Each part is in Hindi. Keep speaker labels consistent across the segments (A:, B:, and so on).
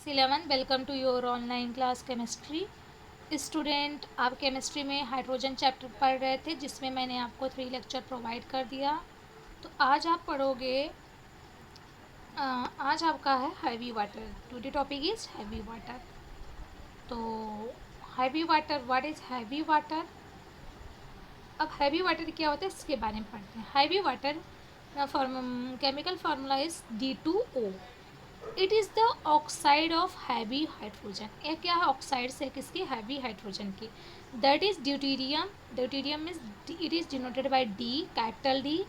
A: Class 11 welcome to your online class chemistry. Student, आप केमिस्ट्री में हाइड्रोजन चैप्टर पढ़ रहे थे जिसमें मैंने आपको 3 लेक्चर प्रोवाइड कर दिया। तो आज आप पढ़ोगे, आज आपका है heavy water. Today topic is heavy water. तो heavy water, what is heavy water? अब हैवी वाटर क्या होता है इसके बारे में पढ़ते हैं। Heavy water chemical formula is D2O। It is the oxide of heavy hydrogen. ये क्या है? ऑक्साइड्स है किसकी? हैवी हाइड्रोजन की। That is deuterium. Deuterium is, it is denoted by D, capital D,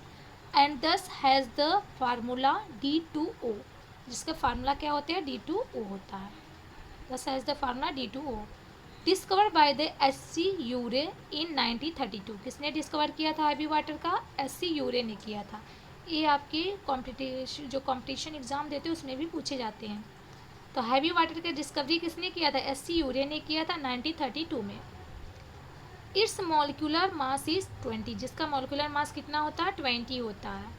A: and thus has the formula D2O, जिसका फार्मूला क्या होता है? D2O होता है। दस has the formula D2O। Discover by the SC यूरे इन 1932। किसने डिस्कवर किया था हैवी वाटर का? SC यूरे ने किया था। ये आपके कॉम्पिटिशन, जो कॉम्पिटिशन एग्ज़ाम देते हैं उसमें भी पूछे जाते हैं। तो हैवी वाटर की डिस्कवरी किसने किया था? SC यूरे ने किया था 1932 में। It's molecular mass is 20। जिसका मॉलिक्यूलर मास कितना होता है? 20 होता है।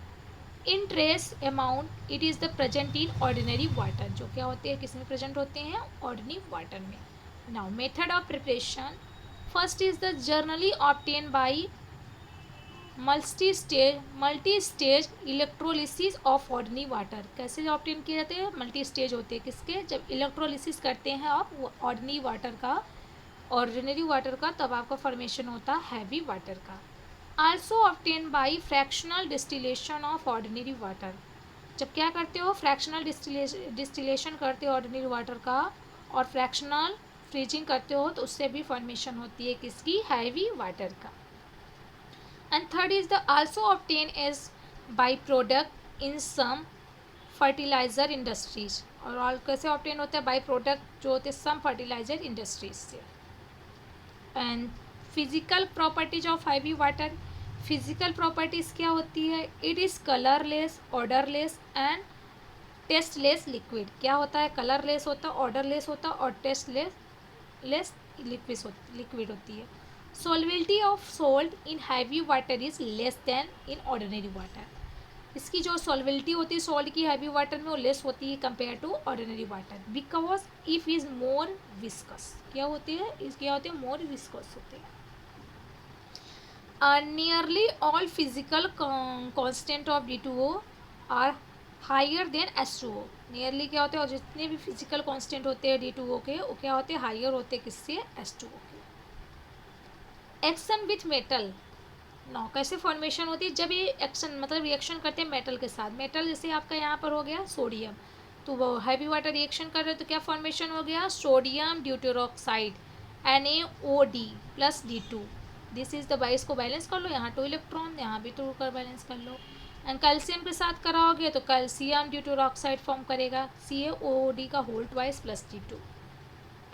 A: In trace amount it is the present in ordinary water. जो क्या होते हैं, किस में प्रेजेंट होते हैं? ऑर्डिनरी वाटर में। Now method of preparation, first is the generally obtain by multi stage electrolysis of ordinary water. कैसे ऑब्टेन किए जाते हैं? मल्टी स्टेज होते हैं किसके? जब इलेक्ट्रोलिसिस करते हैं आप ऑर्डिनरी वाटर का, ऑर्डिनरी वाटर का, तब आपका फॉर्मेशन होता है हैवी वाटर का। Also obtain by fractional distillation of ordinary water. जब क्या करते हो? फ्रैक्शनल डिस्टिलेशन करते हो ऑर्डिनरी वाटर का, और फ्रैक्शनल फ्रीजिंग करते हो, तो उससे भी फॉर्मेशन होती है किसकी? हैवी वाटर का। And third is the also obtain as by product in some fertilizer industries. और कैसे ऑब्टेन होता है? बाई प्रोडक्ट जो होते हैं सम फर्टिलाइज़र इंडस्ट्रीज से। And physical properties of heavy water. Physical properties क्या होती है? It is colourless, odourless and tasteless liquid. क्या होता है? कलरलेस होता है, ऑर्डरलेस होता है, और टेस्टलेस लिक्विड होती है। Solubility of salt in heavy water is less then in ordinary water. इसकी जो सॉल्युबिलिटी होती है सॉल्ट की हैवी वाटर में, वो लेस होती है compare to ordinary water, because if is more viscous. क्या होती है? क्या होते हैं? मोर विस्कस होते हैं। Nearly all physical constant of D2O are higher than H2O। Nearly क्या होते हैं? और जितने भी फिजिकल कांस्टेंट होते हैं D2O के, वो क्या होते हैं? हायर होते हैं किससे? H2O के। Action with metal. नौ कैसे फॉर्मेशन होती है? जब ये एक्शन मतलब रिएक्शन करते हैं मेटल के साथ। मेटल जैसे आपका यहाँ पर हो गया सोडियम, तो वो हैवी वाटर रिएक्शन कर रहे हो तो क्या फॉर्मेशन हो गया? Sodium deuteroxide NaOD plus D2। This is the, इसको बैलेंस कर लो, यहाँ 2 इलेक्ट्रॉन, यहाँ भी 2 कर बैलेंस कर लो। एंड कैल्शियम के साथ कराओगे तो कैल्शियम ड्यूटेरोक्साइड फॉर्म करेगा, CaOD का whole twice plus D2।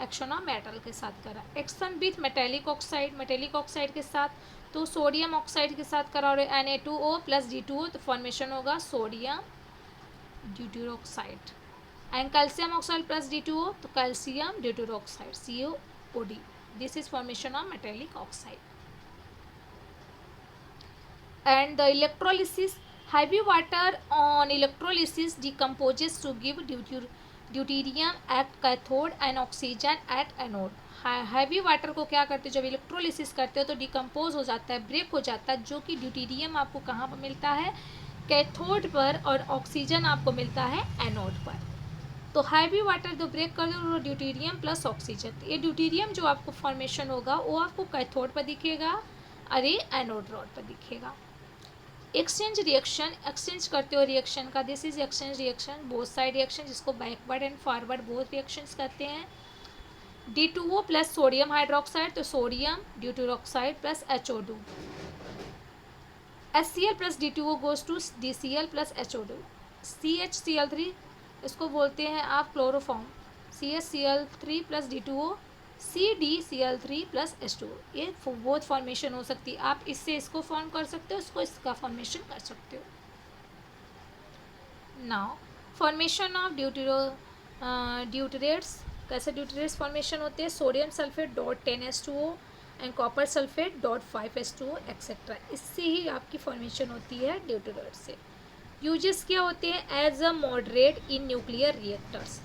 A: Action of metal के साथ करा। Action with metallic oxide, metallic oxide के साथ, तो सोडियम ऑक्साइड के साथ करा रहे Na2O प्लस D2O, तो फॉर्मेशन होगा sodium deuteroxide. And calcium oxide plus D2O, तो calcium deuteroxide CaOD। This is formation of metallic oxide. And the electrolysis, heavy water on electrolysis decomposes to give deuterium at cathode and oxygen at anode. Heavy water को क्या करते हो? जब इलेक्ट्रोलिसिस करते हो तो डिकम्पोज हो जाता है, ब्रेक हो जाता है, जो कि ड्यूटीरियम आपको कहाँ पर मिलता है? कैथोड पर, और ऑक्सीजन आपको मिलता है एनोड पर। तो हैवी वाटर जो ब्रेक कर दो ड्यूटीरियम प्लस ऑक्सीजन, ये ड्यूटीरियम जो आपको फॉर्मेशन होगा वो आपको कैथोड पर दिखेगा, अरे एनोड रॉड पर दिखेगा। एक्सचेंज रिएक्शन, एक्सचेंज करते हो रिएक्शन का, this is exchange reaction, both side reaction, जिसको backward and forward both reactions कहते हैं। D2O प्लस सोडियम हाइड्रोक्साइड, तो sodium deuteroxide plus HO2। HCl plus D2O goes to DCl plus HO2। CHCl3, इसको बोलते हैं आप chloroform, CHCl3 plus D2O, CDCl3 plus H2O। ये बोथ फॉर्मेशन हो सकती है, आप इससे इसको फॉर्म कर सकते हो, इसको इसका फॉर्मेशन कर सकते हो। Now formation of deuterates. कैसे ड्यूटरेट्स फॉर्मेशन होते हैं? Sodium sulphate dot 10H2O and copper sulphate dot 5H2O etcetera. इससे ही आपकी फॉर्मेशन होती है ड्यूटरेट से। यूजेस क्या होते हैं? As a moderate in nuclear reactors.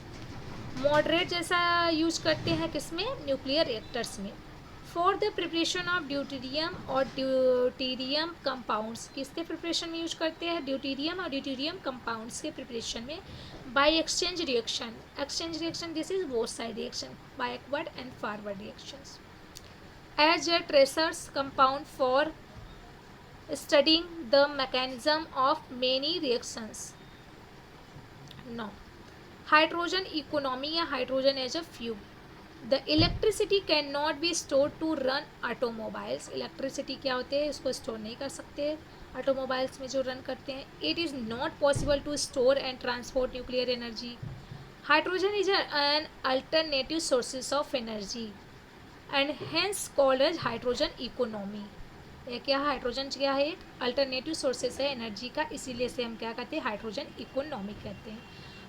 A: Moderate जैसा यूज करते हैं किसमें, न्यूक्लियर रिएक्टर्स में। For the preparation of deuterium और ड्यूटेरियम कंपाउंड्स, किसके प्रिपरेशन में यूज करते हैं, ड्यूटेरियम और ड्यूटेरियम कंपाउंड्स के प्रिपरेशन में। By exchange reaction, exchange reaction this is both side reaction, backward and forward reactions. As a tracers compound for studying the mechanism of many reactions. No. Hydrogen economy या hydrogen as a fuel. The electricity cannot be stored to run automobiles. Electricity क्या होते हैं, इसको store नहीं कर सकते automobiles में जो run करते हैं. It is not possible to store and transport nuclear energy. Hydrogen is an alternative sources of energy and hence called as hydrogen economy. ये क्या, हाइड्रोजन क्या है, एक अल्टरनेटिव सोर्सेस है एनर्जी का, इसीलिए से हम क्या कहते हैं, हाइड्रोजन इकोनॉमी कहते हैं।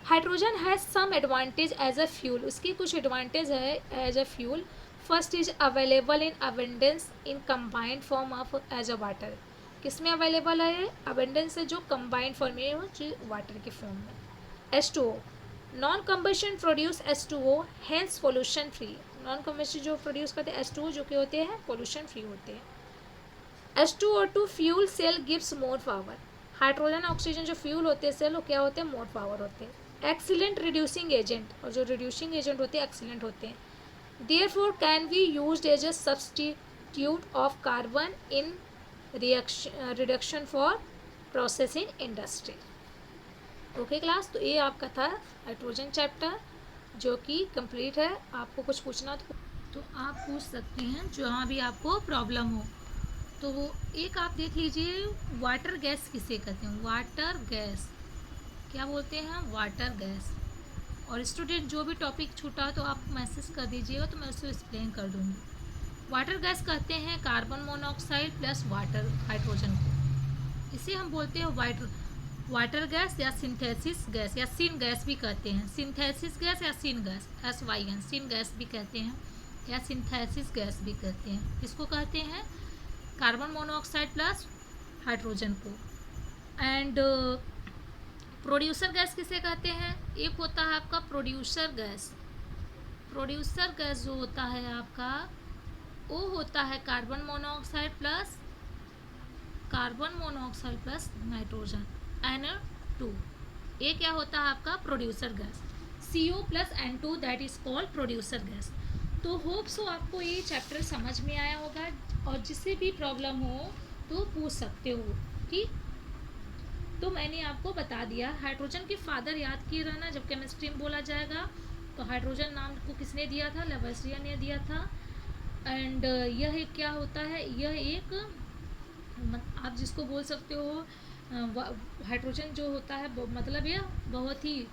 A: Hydrogen has some advantage as a fuel, उसकी कुछ एडवांटेज है as a fuel. First is available in abundance in combined form of as a water, किस में अवेलेबल है, अबेंडेंस है जो कंबाइंड फॉर्म में हो, जो वाटर के फॉर्म में। H2O, non combustion produce H2O, hence pollution free. Non combustion जो प्रोड्यूस करते हैं H2O जो कि होते हैं पोल्यूशन फ्री होते हैं। H2O2 fuel cell gives more power, hydrogen oxygen जो फ्यूल होते हैं सेल, वो क्या होते हैं, मोर पावर होते हैं। एक्सीलेंट रिड्यूसिंग एजेंट, और जो रिड्यूसिंग एजेंट होते हैं एक्सीलेंट होते हैं। Therefore can be used as a substitute of carbon in reduction for processing industry. Okay class, तो ये आपका था हाइड्रोजन चैप्टर जो कि कंप्लीट है। आपको कुछ पूछना तो आप पूछ सकते हैं जहाँ भी आपको प्रॉब्लम हो। तो एक आप देख लीजिए, वाटर गैस किसे कहते हैं, वाटर गैस क्या बोलते हैं, वाटर गैस। और स्टूडेंट जो भी टॉपिक छूटा तो आप मैसेज कर दीजिएगा तो मैं उसको एक्सप्लेन कर दूँगी। वाटर गैस कहते हैं carbon monoxide plus water hydrogen को, इसे हम बोलते हैं वाटर गैस या सिंथेसिस गैस या सिन गैस भी कहते हैं। सिंथेसिस गैस या syn gas, SYN, syn gas भी कहते हैं या सिंथेसिस गैस भी कहते हैं। इसको कहते हैं कार्बन मोनोऑक्साइड प्लस हाइड्रोजन को। एंड प्रोड्यूसर गैस किसे कहते हैं, एक होता है आपका प्रोड्यूसर गैस। प्रोड्यूसर गैस जो होता है आपका, वो होता है carbon monoxide plus nitrogen NO2। ये क्या होता है आपका producer gas, CO plus N2 that is called producer gas. तो होप सो आपको ये चैप्टर समझ में आया होगा, और जिससे भी प्रॉब्लम हो तो पूछ सकते हो, ठीक। तो मैंने आपको बता दिया, हाइड्रोजन के फादर याद किए रहना जब केमिस्ट्री में बोला जाएगा। तो हाइड्रोजन नाम को किसने दिया था, लेवोसियर ने दिया था। एंड यह एक क्या होता है, यह एक आप जिसको बोल सकते हो हाइड्रोजन जो होता है मतलब यह बहुत ही